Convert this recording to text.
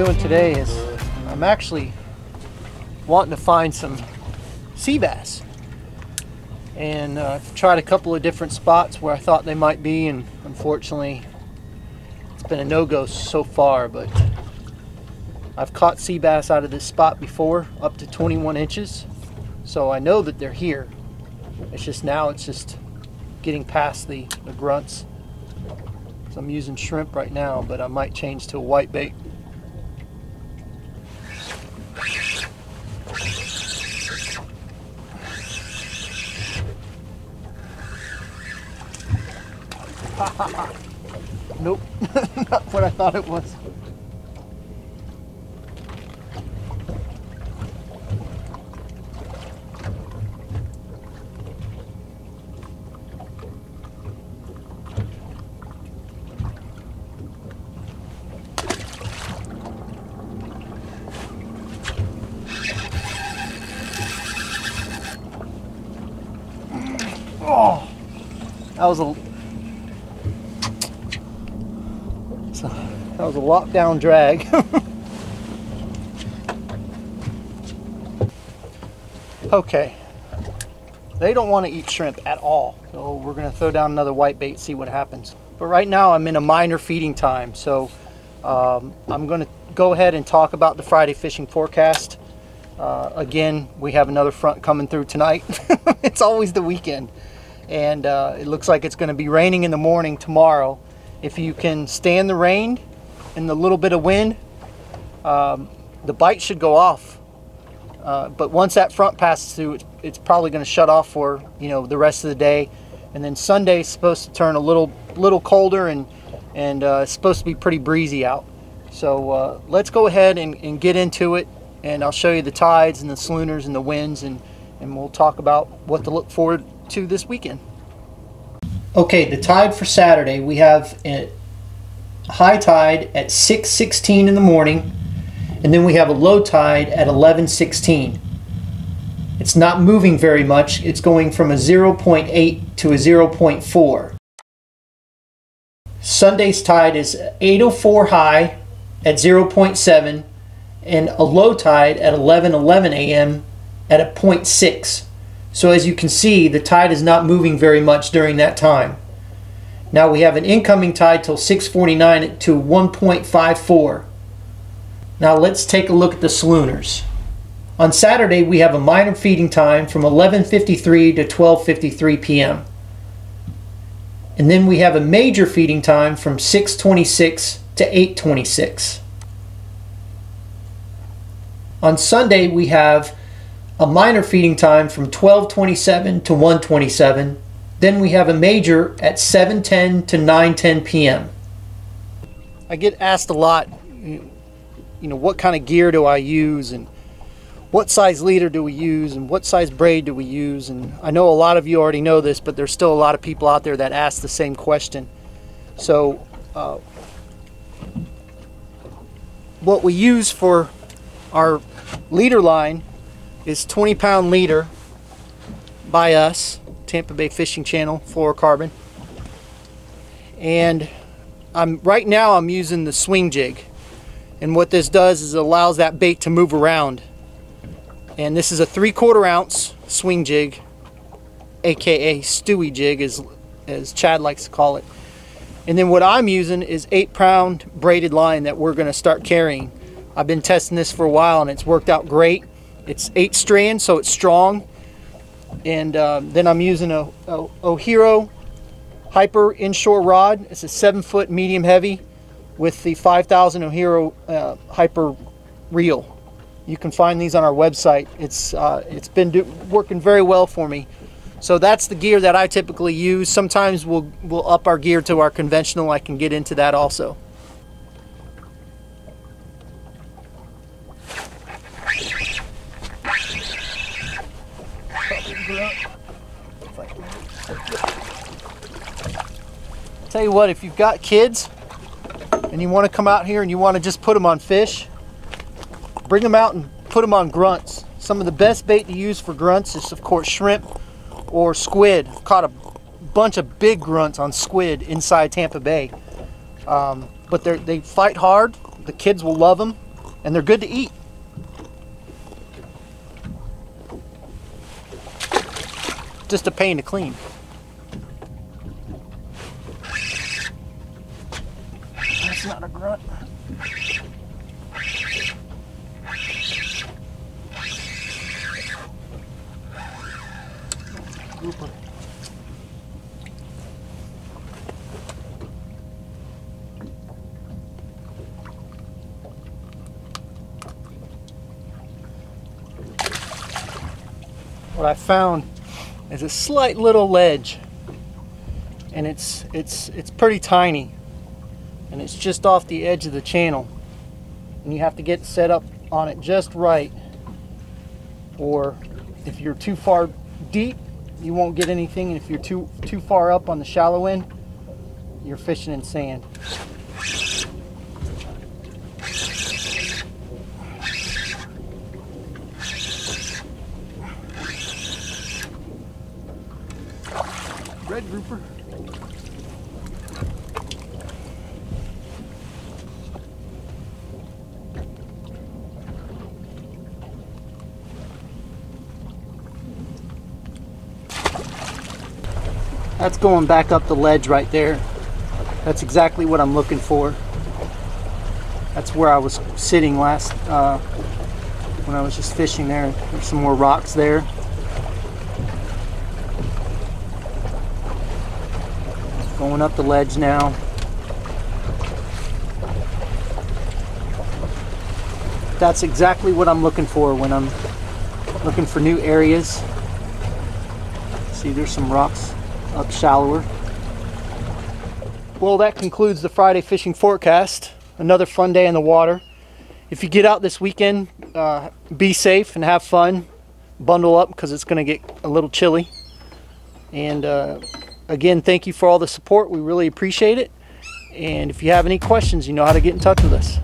doing today is I'm actually wanting to find some sea bass, and I've tried a couple of different spots where I thought they might be, and unfortunately it's been a no-go so far. But I've caught sea bass out of this spot before, up to 21 inches, so I know that they're here. It's just getting past the grunts. So I'm using shrimp right now, but I might change to a white bait. Nope, not what I thought it was. Oh, that was a lockdown drag. Okay, they don't want to eat shrimp at all, so we're going to throw down another white bait, see what happens. But right now I'm in a minor feeding time, so I'm going to go ahead and talk about the Friday fishing forecast. Again, we have another front coming through tonight. It's always the weekend, and it looks like it's going to be raining in the morning tomorrow. If you can stand the rain and the little bit of wind, the bite should go off. But once that front passes through, it's probably going to shut off for the rest of the day. And then Sunday is supposed to turn a little colder, and it's supposed to be pretty breezy out. So let's go ahead and get into it, and I'll show you the tides and the schooners and the winds, and we'll talk about what to look forward to this weekend. Okay, the tide for Saturday, we have a high tide at 6:16 in the morning, and then we have a low tide at 11:16. It's not moving very much. It's going from a 0.8 to a 0.4. Sunday's tide is 8:04 high at 0.7, and a low tide at 11:11 a.m. at a 0.6. So as you can see, the tide is not moving very much during that time. Now we have an incoming tide till 6:49 to 1.54. Now let's take a look at the schooners. On Saturday we have a minor feeding time from 11:53 to 12:53 p.m. And then we have a major feeding time from 6:26 to 8:26. On Sunday we have a minor feeding time from 12:27 to 1:27. Then we have a major at 7:10 to 9:10 p.m. I get asked a lot, what kind of gear do I use, and what size leader do we use, and what size braid do we use? And I know a lot of you already know this, but there's still a lot of people out there that ask the same question. So what we use for our leader line is 20-pound leader by us, Tampa Bay Fishing Channel fluorocarbon, and right now I'm using the swing jig, and what this does is it allows that bait to move around. And this is a 3/4 ounce swing jig, aka Stewie jig as Chad likes to call it. And then what I'm using is 8-pound braided line that we're going to start carrying. I've been testing this for a while and it's worked out great. It's 8 strands, so it's strong. And then I'm using a Ohiro Hyper inshore rod. It's a 7-foot medium heavy with the 5000 Ohiro Hyper reel. You can find these on our website. It's been working very well for me. So that's the gear that I typically use. Sometimes we'll up our gear to our conventional. I can get into that also. Tell you what, if you've got kids and you want to come out here and you want to just put them on fish, bring them out and put them on grunts. Some of the best bait to use for grunts is, of course, shrimp or squid. I've caught a bunch of big grunts on squid inside Tampa Bay. But they fight hard. The kids will love them. and they're good to eat. Just a pain to clean. That's not a grunt. Grouper. What I found is a slight little ledge, and it's pretty tiny, and it's just off the edge of the channel, and you have to get set up on it just right, or if you're too far deep you won't get anything, and if you're too far up on the shallow end you're fishing in sand. Red grouper. That's going back up the ledge right there. That's exactly what I'm looking for. That's where I was sitting last when I was just fishing there. There's some more rocks there. Going up the ledge now. That's exactly what I'm looking for when I'm looking for new areas. See, there's some rocks up shallower. Well, that concludes the Friday fishing forecast. Another fun day in the water. If you get out this weekend, be safe and have fun. Bundle up because it's going to get a little chilly. And again, thank you for all the support. We really appreciate it. And if you have any questions, you know how to get in touch with us.